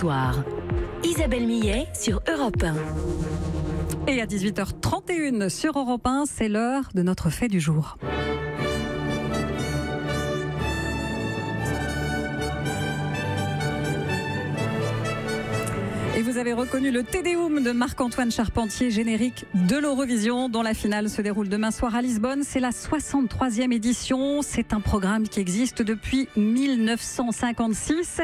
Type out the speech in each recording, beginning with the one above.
soir. Isabelle Millet sur Europe 1. Et à 18h31 sur Europe 1, c'est l'heure de notre fait du jour. Et vous avez reconnu le Te Deum de Marc-Antoine Charpentier, générique de l'Eurovision, dont la finale se déroule demain soir à Lisbonne. C'est la 63e édition. C'est un programme qui existe depuis 1956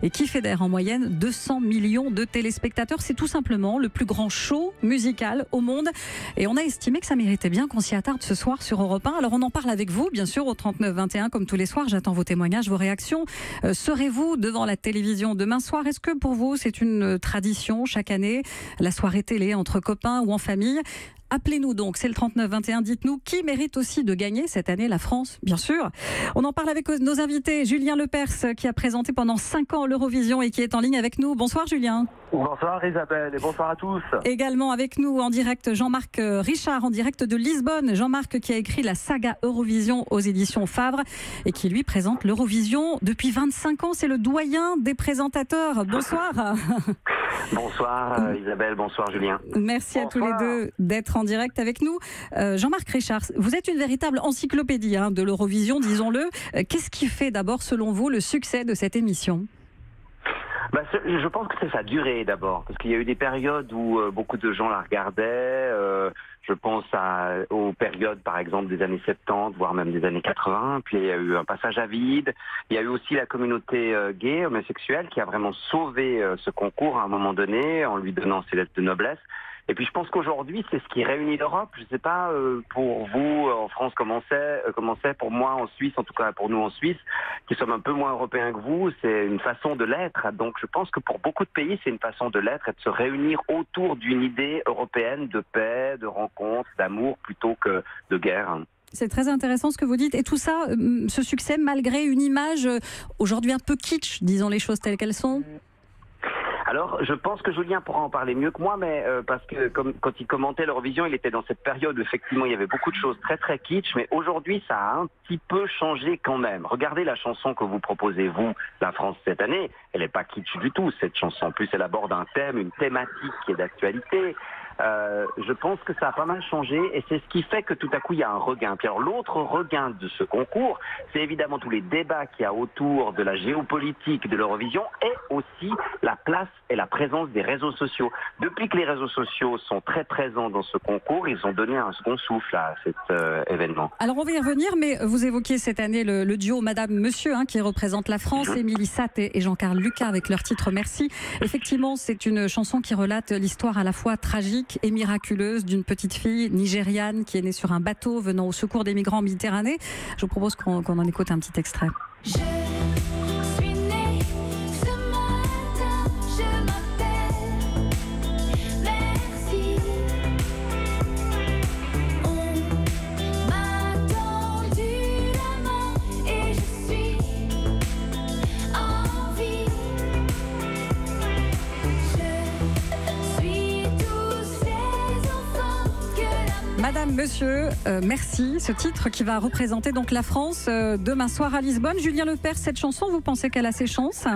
et qui fédère en moyenne 200 millions de téléspectateurs. C'est tout simplement le plus grand show musical au monde. Et on a estimé que ça méritait bien qu'on s'y attarde ce soir sur Europe 1. Alors on en parle avec vous, bien sûr, au 39-21, comme tous les soirs. J'attends vos témoignages, vos réactions. Serez-vous devant la télévision demain soir? Est-ce que pour vous, c'est une tradition chaque année, la soirée télé entre copains ou en famille? Appelez-nous donc, c'est le 39-21. Dites-nous qui mérite aussi de gagner cette année, la France, bien sûr. On en parle avec nos invités. Julien Lepers, qui a présenté pendant 5 ans l'Eurovision et qui est en ligne avec nous. Bonsoir Julien. Bonsoir Isabelle et bonsoir à tous. Également avec nous en direct Jean-Marc Richard, en direct de Lisbonne. Jean-Marc qui a écrit la saga Eurovision aux éditions Favre et qui lui présente l'Eurovision depuis 25 ans. C'est le doyen des présentateurs. Bonsoir. Bonsoir Isabelle, bonsoir Julien. Merci à tous les deux d'être en direct avec nous. Jean-Marc Richard, vous êtes une véritable encyclopédie de l'Eurovision, disons-le. Qu'est-ce qui fait d'abord, selon vous, le succès de cette émission ? Je pense que c'est sa durée d'abord, parce qu'il y a eu des périodes où beaucoup de gens la regardaient. Je pense aux périodes, par exemple, des années 70, voire même des années 80. Puis il y a eu un passage à vide. Il y a eu aussi la communauté gay, homosexuelle, qui a vraiment sauvé ce concours à un moment donné, en lui donnant ses lettres de noblesse. Et puis je pense qu'aujourd'hui, c'est ce qui réunit l'Europe. Je ne sais pas pour vous en France comment c'est, pour moi en Suisse, en tout cas pour nous en Suisse, qui sommes un peu moins européens que vous, c'est une façon de l'être. Donc je pense que pour beaucoup de pays, c'est une façon de l'être et de se réunir autour d'une idée européenne de paix, de rencontre, d'amour plutôt que de guerre. C'est très intéressant ce que vous dites. Et tout ça, ce succès, malgré une image aujourd'hui un peu kitsch, disons les choses telles qu'elles sont. Alors, je pense que Julien pourra en parler mieux que moi, mais parce que quand il commentait l'Eurovision, il était dans cette période où effectivement il y avait beaucoup de choses très très kitsch, mais aujourd'hui ça a un petit peu changé quand même. Regardez la chanson que vous proposez, vous, la France cette année, elle n'est pas kitsch du tout cette chanson. En plus, elle aborde un thème, une thématique qui est d'actualité. Je pense que ça a pas mal changé et c'est ce qui fait que tout à coup il y a un regain. Puis alors l'autre regain de ce concours, c'est évidemment tous les débats qu'il y a autour de la géopolitique de l'Eurovision et aussi la place et la présence des réseaux sociaux. Depuis que les réseaux sociaux sont très présents dans ce concours, ils ont donné un second souffle à cet événement. Alors on va y revenir, mais vous évoquiez cette année le duo Madame Monsieur qui représente la France, Émilie Satt et Jean-Carl Lucas avec leur titre Merci. Effectivement, c'est une chanson qui relate l'histoire à la fois tragique et miraculeuse d'une petite fille nigériane qui est née sur un bateau venant au secours des migrants en Méditerranée. Je vous propose qu'on en écoute un petit extrait. Madame, Monsieur, merci. Ce titre qui va représenter donc la France demain soir à Lisbonne. Julien Lepers, cette chanson, vous pensez qu'elle a ses chances ?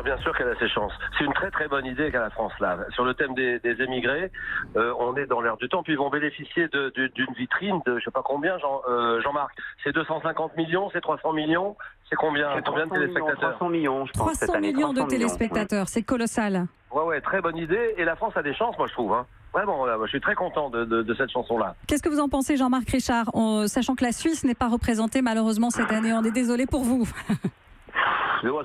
Bien sûr qu'elle a ses chances. C'est une très très bonne idée qu'a la France là. Sur le thème des émigrés, on est dans l'air du temps, puis ils vont bénéficier d'une vitrine de je sais pas combien, Jean-Marc. C'est 250 millions, c'est 300 millions, c'est combien de téléspectateurs? 300 millions, je pense. 300 millions de téléspectateurs, c'est colossal. Ouais, très bonne idée. Et la France a des chances, moi je trouve. Vraiment, moi, je suis très content de cette chanson-là. Qu'est-ce que vous en pensez, Jean-Marc Richard, sachant que la Suisse n'est pas représentée malheureusement cette année? On est désolé pour vous.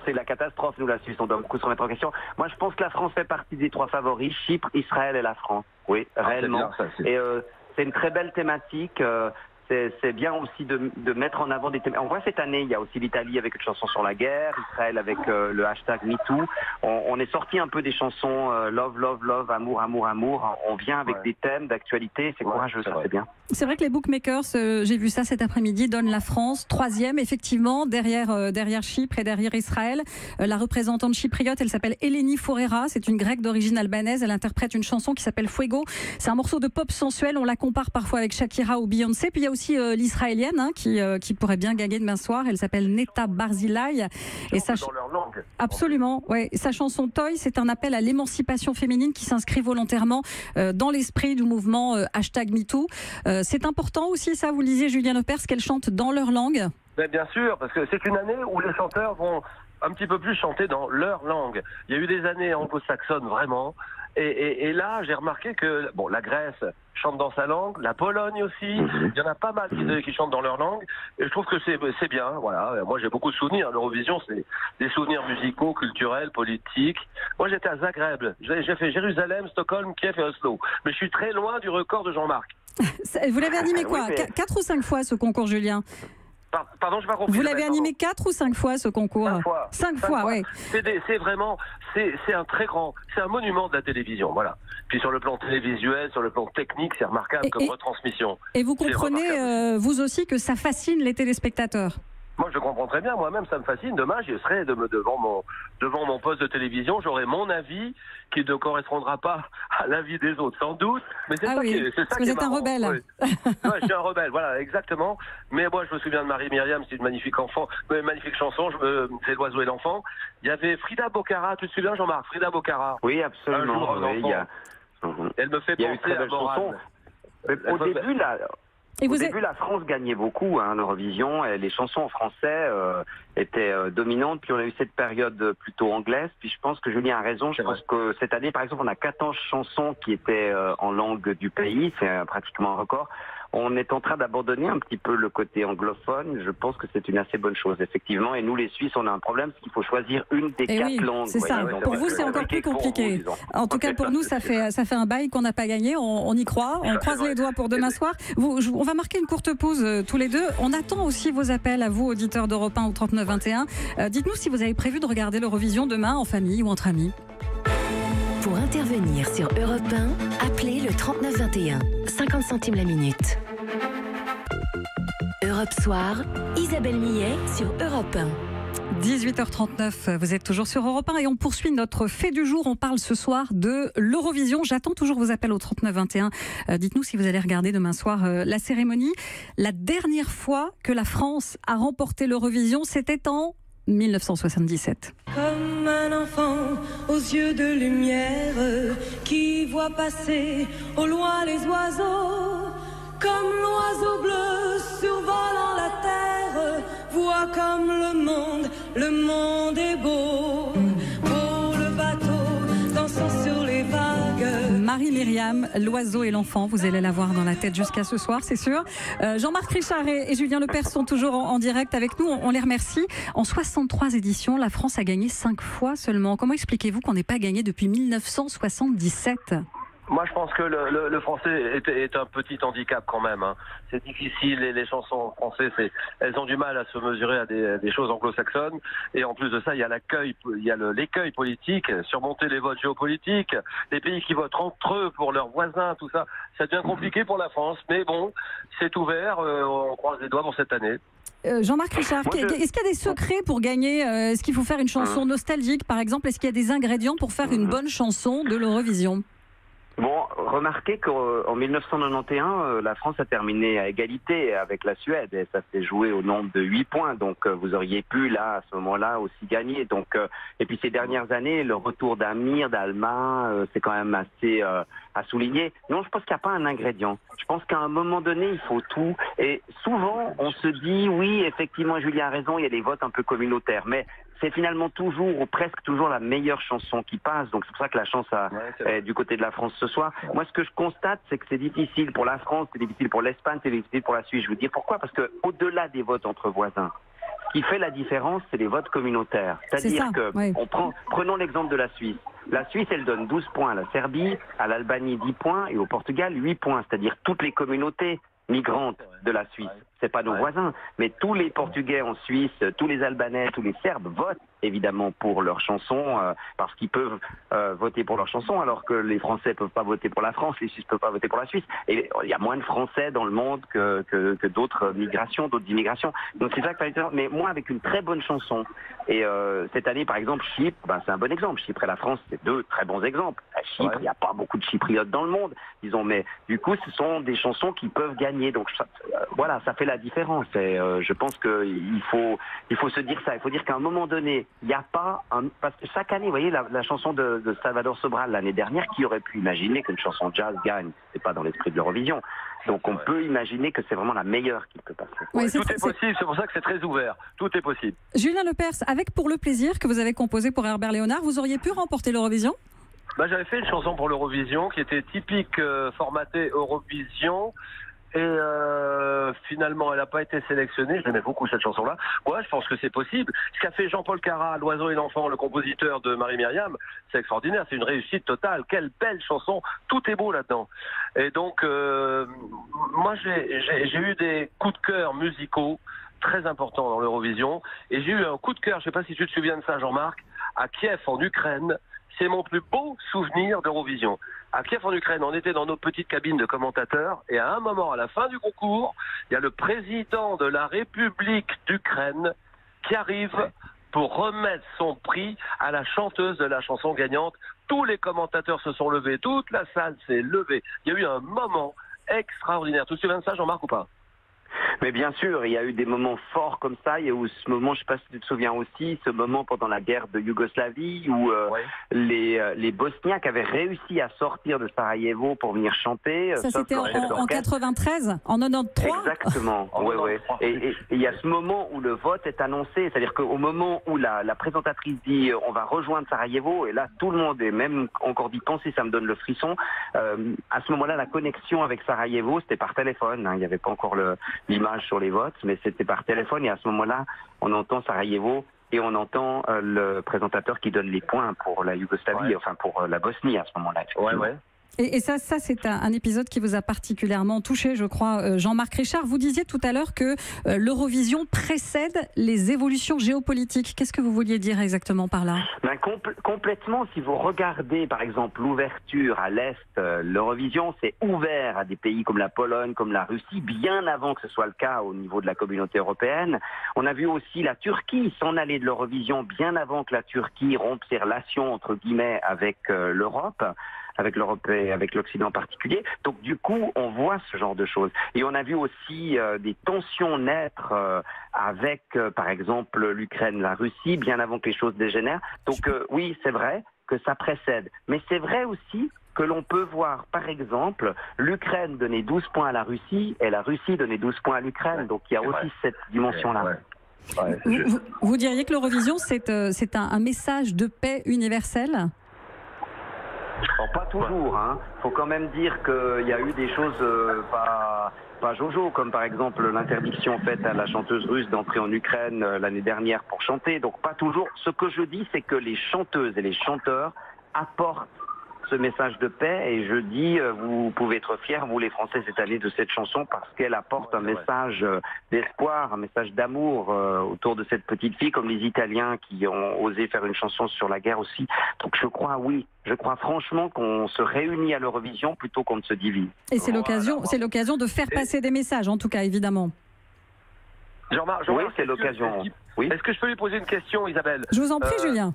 C'est la catastrophe, nous, la Suisse, on doit beaucoup se remettre en question. Moi, je pense que la France fait partie des 3 favoris, Chypre, Israël et la France. Oui, réellement. C'est bien, et c'est une très belle thématique. C'est bien aussi de mettre en avant des thèmes. On voit cette année, il y a aussi l'Italie avec une chanson sur la guerre, Israël avec le hashtag MeToo. On est sorti un peu des chansons love, love, love, amour, amour, amour. On vient avec des thèmes d'actualité. C'est courageux, ça, c'est bien. C'est vrai que les bookmakers, j'ai vu ça cet après-midi, donnent la France 3e, effectivement, derrière Chypre et derrière Israël. La représentante chypriote, elle s'appelle Eleni Forera. C'est une grecque d'origine albanaise. Elle interprète une chanson qui s'appelle Fuego. C'est un morceau de pop sensuel. On la compare parfois avec Shakira ou Beyoncé. Puis il y a aussi aussi l'israélienne qui pourrait bien gagner demain soir. Elle s'appelle Netta Barzilai. Et dans leur langue. Absolument, ouais. Sa chanson Toy, c'est un appel à l'émancipation féminine qui s'inscrit volontairement dans l'esprit du mouvement #MeToo. C'est important aussi, ça, vous le disiez, Julien Lepers, qu'elle chante dans leur langue. Mais bien sûr, parce que c'est une année où les chanteurs vont un petit peu plus chanter dans leur langue. Il y a eu des années anglo-saxonnes, vraiment. Et là, j'ai remarqué que la Grèce chante dans sa langue, la Pologne aussi. Il y en a pas mal qui chantent dans leur langue. Et je trouve que c'est bien. Voilà. Moi, j'ai beaucoup de souvenirs. L'Eurovision, c'est des souvenirs musicaux, culturels, politiques. Moi, j'étais à Zagreb. J'ai fait Jérusalem, Stockholm, Kiev et Oslo. Mais je suis très loin du record de Jean-Marc. Vous l'avez animé quoi, 4 ou 5 fois ce concours, Julien? Pardon, je n'ai pas compris. Vous l'avez animé 4 ou 5 fois ce concours? 5 fois, oui. C'est vraiment, c'est un très grand, c'est un monument de la télévision, voilà. Puis sur le plan télévisuel, sur le plan technique, c'est remarquable comme retransmission. Et vous comprenez, vous aussi, que ça fascine les téléspectateurs? Moi, je comprends très bien. Moi-même, ça me fascine. Demain, je serai devant mon poste de télévision. J'aurai mon avis qui ne correspondra pas à l'avis des autres, sans doute. Mais c'est ça qui est parce que vous êtes un rebelle. Oui. Ouais, je suis un rebelle, voilà, exactement. Mais moi, je me souviens de Marie-Myriam, c'est une magnifique chanson. C'est l'oiseau et l'enfant. Il y avait Frida Bocara. Tu te souviens, Jean-Marc? Frida Bocara. Oui, absolument. Elle me fait penser à Morane. Au début, la France gagnait beaucoup, l'Eurovision. Les chansons en français étaient dominantes. Puis on a eu cette période plutôt anglaise. Puis je pense que Julien a raison. Je pense que cette année, par exemple, on a 14 chansons qui étaient en langue du pays. C'est pratiquement un record. On est en train d'abandonner un petit peu le côté anglophone. Je pense que c'est une assez bonne chose, effectivement. Et nous, les Suisses, on a un problème, c'est qu'il faut choisir une des 4 langues. C'est ça. Pour vous, c'est encore plus compliqué. En tout cas, pour nous, ça fait un bail qu'on n'a pas gagné. On y croit. On croise les doigts pour demain soir. On va marquer une courte pause tous les deux. On attend aussi vos appels à vous, auditeurs d'Europe 1 au 39 21. Dites-nous si vous avez prévu de regarder l'Eurovision demain en famille ou entre amis. Pour intervenir sur Europe 1, appelez le 39 21. 50 centimes la minute. Europe Soir, Isabelle Millet sur Europe 1. 18h39, vous êtes toujours sur Europe 1 et on poursuit notre fait du jour. On parle ce soir de l'Eurovision. J'attends toujours vos appels au 39 21. Dites-nous si vous allez regarder demain soir la cérémonie. La dernière fois que la France a remporté l'Eurovision, c'était en 1977. Comme un enfant aux yeux de lumière qui voit passer au loin les oiseaux, comme l'oiseau bleu survolant la terre, voit comme le monde est beau. Pour le bateau dansant sur les vagues. Marie-Myriam, l'oiseau et l'enfant, vous allez la voir dans la tête jusqu'à ce soir, c'est sûr. Jean-Marc Richard et Julien Lepers sont toujours en direct avec nous, on les remercie. En 63 éditions, la France a gagné 5 fois seulement. Comment expliquez-vous qu'on n'ait pas gagné depuis 1977 ? Moi, je pense que le français est un petit handicap quand même. C'est difficile et les chansons françaises, elles ont du mal à se mesurer à des choses anglo-saxonnes. Et en plus de ça, il y a l'écueil politique, surmonter les votes géopolitiques, les pays qui votent entre eux pour leurs voisins, tout ça. Ça devient compliqué pour la France. Mais bon, c'est ouvert. On croise les doigts pour cette année. Jean-Marc Richard, est-ce qu'il y a des secrets pour gagner? Est-ce qu'il faut faire une chanson nostalgique, par exemple? Est-ce qu'il y a des ingrédients pour faire une bonne chanson de l'Eurovision? Bon, remarquez qu'en 1991, la France a terminé à égalité avec la Suède et ça s'est joué au nombre de 8 points. Donc vous auriez pu, là, à ce moment-là, aussi gagner. Donc, et puis ces dernières années, le retour d'Amir, d'Alma, c'est quand même assez à souligner. Non, je pense qu'il n'y a pas un ingrédient. Je pense qu'à un moment donné, il faut tout. Et souvent, on se dit, oui, effectivement, Julien a raison, il y a des votes un peu communautaires. Mais c'est finalement toujours, ou presque toujours, la meilleure chanson qui passe. Donc c'est pour ça que la chance est du côté de la France ce soir. Moi, ce que je constate, c'est que c'est difficile pour la France, c'est difficile pour l'Espagne, c'est difficile pour la Suisse. Je vous dis pourquoi. Parce que au-delà des votes entre voisins, ce qui fait la différence, c'est les votes communautaires. C'est-à-dire prenons l'exemple de la Suisse. La Suisse, elle donne 12 points à la Serbie, à l'Albanie 10 points et au Portugal 8 points. C'est-à-dire toutes les communautés migrantes de la Suisse. C'est pas nos voisins, mais tous les Portugais en Suisse, tous les Albanais, tous les Serbes votent évidemment pour leurs chansons parce qu'ils peuvent voter pour leurs chansons, alors que les Français peuvent pas voter pour la France, les Suisses peuvent pas voter pour la Suisse. Et il y a moins de Français dans le monde que d'autres migrations, d'autres immigrations. Donc c'est ça que mais moi avec une très bonne chanson. Et cette année par exemple Chypre, c'est un bon exemple. Chypre et la France, c'est 2 très bons exemples. Chypre, il n'y a pas beaucoup de Chypriotes dans le monde, disons, mais du coup, ce sont des chansons qui peuvent gagner. Donc voilà, ça fait la différence. Et je pense qu'il faut se dire ça. Il faut dire qu'à un moment donné, il n'y a pas parce que chaque année, vous voyez, la chanson de Salvador Sobral l'année dernière, qui aurait pu imaginer qu'une chanson jazz gagne? C'est pas dans l'esprit de l'Eurovision. Donc on peut imaginer que c'est vraiment la meilleure qui peut passer. Oui, tout est possible, c'est pour ça que c'est très ouvert. Tout est possible. Julien Lepers, avec Pour le plaisir que vous avez composé pour Herbert Léonard, vous auriez pu remporter l'Eurovision? J'avais fait une chanson pour l'Eurovision qui était typique formatée Eurovision. Et finalement, elle n'a pas été sélectionnée. Je l'aimais beaucoup, cette chanson-là. Ouais, je pense que c'est possible. Ce qu'a fait Jean-Paul Carat, L'Oiseau et l'Enfant, le compositeur de Marie-Myriam, c'est extraordinaire. C'est une réussite totale. Quelle belle chanson. Tout est beau là-dedans. Et donc, moi, j'ai eu des coups de cœur musicaux très importants dans l'Eurovision. Et j'ai eu un coup de cœur, je ne sais pas si tu te souviens de ça, Jean-Marc, à Kiev, en Ukraine. C'est mon plus beau souvenir d'Eurovision. À Kiev, en Ukraine, on était dans nos petites cabines de commentateurs et à un moment, à la fin du concours, il y a le président de la République d'Ukraine qui arrive pour remettre son prix à la chanteuse de la chanson gagnante. Tous les commentateurs se sont levés, toute la salle s'est levée. Il y a eu un moment extraordinaire. Tu te souviens de ça, Jean-Marc, ou pas? Mais bien sûr, il y a eu des moments forts comme ça. Il y a eu ce moment, je ne sais pas si tu te souviens aussi, ce moment pendant la guerre de Yougoslavie où les Bosniaques avaient réussi à sortir de Sarajevo pour venir chanter. Ça, c'était en 93, en 93. Exactement. Et il y a ce moment où le vote est annoncé, c'est-à-dire qu'au moment où la présentatrice dit on va rejoindre Sarajevo, et là tout le monde est même encore d'y penser, ça me donne le frisson. À ce moment-là, la connexion avec Sarajevo, c'était par téléphone. Il n'y avait pas encore l'image sur les votes, mais c'était par téléphone, et à ce moment-là, on entend Sarajevo et on entend le présentateur qui donne les points pour la Yougoslavie, enfin pour la Bosnie à ce moment-là. Et ça c'est un épisode qui vous a particulièrement touché, je crois, Jean-Marc Richard. Vous disiez tout à l'heure que l'Eurovision précède les évolutions géopolitiques. Qu'est-ce que vous vouliez dire exactement par là? Complètement. Si vous regardez, par exemple, l'ouverture à l'Est, l'Eurovision, c'est ouvert à des pays comme la Pologne, comme la Russie, bien avant que ce soit le cas au niveau de la communauté européenne. On a vu aussi la Turquie s'en aller de l'Eurovision bien avant que la Turquie rompe ses relations, entre guillemets, avec l'Europe. Avec l'Europe et avec l'Occident en particulier. Donc du coup, on voit ce genre de choses. Et on a vu aussi des tensions naître avec, par exemple, l'Ukraine, la Russie, bien avant que les choses dégénèrent. Donc oui, c'est vrai que ça précède. Mais c'est vrai aussi que l'on peut voir, par exemple, l'Ukraine donner 12 points à la Russie et la Russie donner 12 points à l'Ukraine. Donc il y a aussi cette dimension-là. Vous diriez que l'Eurovision, c'est un message de paix universelle ? Pas toujours, hein. Faut quand même dire qu'il y a eu des choses pas jojo, comme par exemple l'interdiction faite à la chanteuse russe d'entrer en Ukraine l'année dernière pour chanter. Donc pas toujours. Ce que je dis, c'est que les chanteuses et les chanteurs apportent ce message de paix, et je dis, vous pouvez être fiers, vous les Français, cette année, de cette chanson, parce qu'elle apporte un message d'espoir, un message d'amour autour de cette petite fille, comme les Italiens qui ont osé faire une chanson sur la guerre aussi. Donc je crois franchement qu'on se réunit à l'Eurovision plutôt qu'on ne se divise. Et c'est l'occasion de faire passer des messages, en tout cas, évidemment. Jean-Marc, oui, c'est l'occasion. Est-ce que je peux lui poser une question, Isabelle? Je vous en prie, Julien.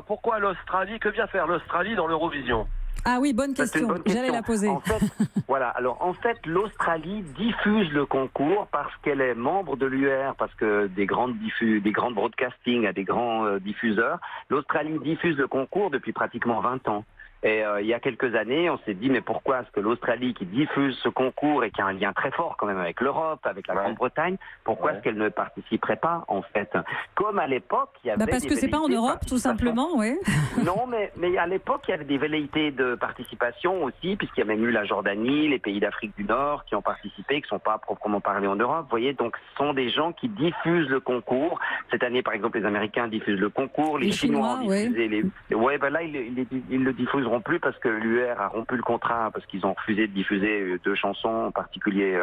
Pourquoi l'Australie? Que vient faire l'Australie dans l'Eurovision? Ah oui, bonne question. J'allais la poser. En fait, l'Australie diffuse le concours parce qu'elle est membre de l'UR, parce que des grandes broadcasting à des grands diffuseurs. L'Australie diffuse le concours depuis pratiquement 20 ans. Et il y a quelques années, on s'est dit, mais pourquoi est-ce que l'Australie, qui diffuse ce concours et qui a un lien très fort quand même avec l'Europe, avec la Grande-Bretagne, pourquoi est-ce qu'elle ne participerait pas, en fait? Comme à l'époque, il y avait parce que c'est pas en Europe, tout simplement, oui. Non, mais à l'époque, il y avait des velléités de participation aussi, puisqu'il y a même eu la Jordanie, les pays d'Afrique du Nord qui ont participé, qui ne sont pas proprement parlés en Europe. Vous voyez, donc ce sont des gens qui diffusent le concours. Cette année, par exemple, les Américains diffusent le concours, les Chinois ont diffusé là, ils le diffuseront plus parce que l'UR a rompu le contrat, parce qu'ils ont refusé de diffuser 2 chansons, en particulier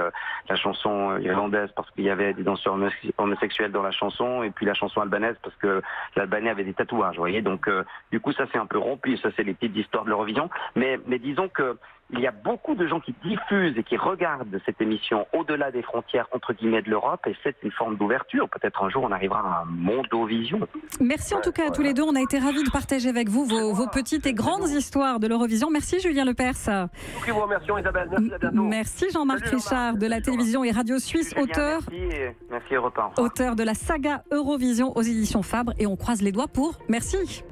la chanson irlandaise parce qu'il y avait des danseurs homosexuels dans la chanson, et puis la chanson albanaise parce que l'Albanais avait des tatouages, vous voyez. Donc du coup ça c'est un peu rompu, ça c'est les petites histoires de l'Eurovision. mais disons que il y a beaucoup de gens qui diffusent et qui regardent cette émission au-delà des frontières, entre guillemets, de l'Europe, et c'est une forme d'ouverture. Peut-être un jour, on arrivera à un Mondovision. Merci en tout cas à tous les deux. On a été ravis de partager avec vous vos petites et grandes histoires de l'Eurovision. Merci Julien Lepers. Nous qui vous remercions, Isabelle. Merci, à bientôt. Merci Jean-Marc Richard de la télévision et radio suisse, auteur. Merci Europe 1. Auteur de la saga Eurovision aux éditions Fabre. Et on croise les doigts pour. Merci.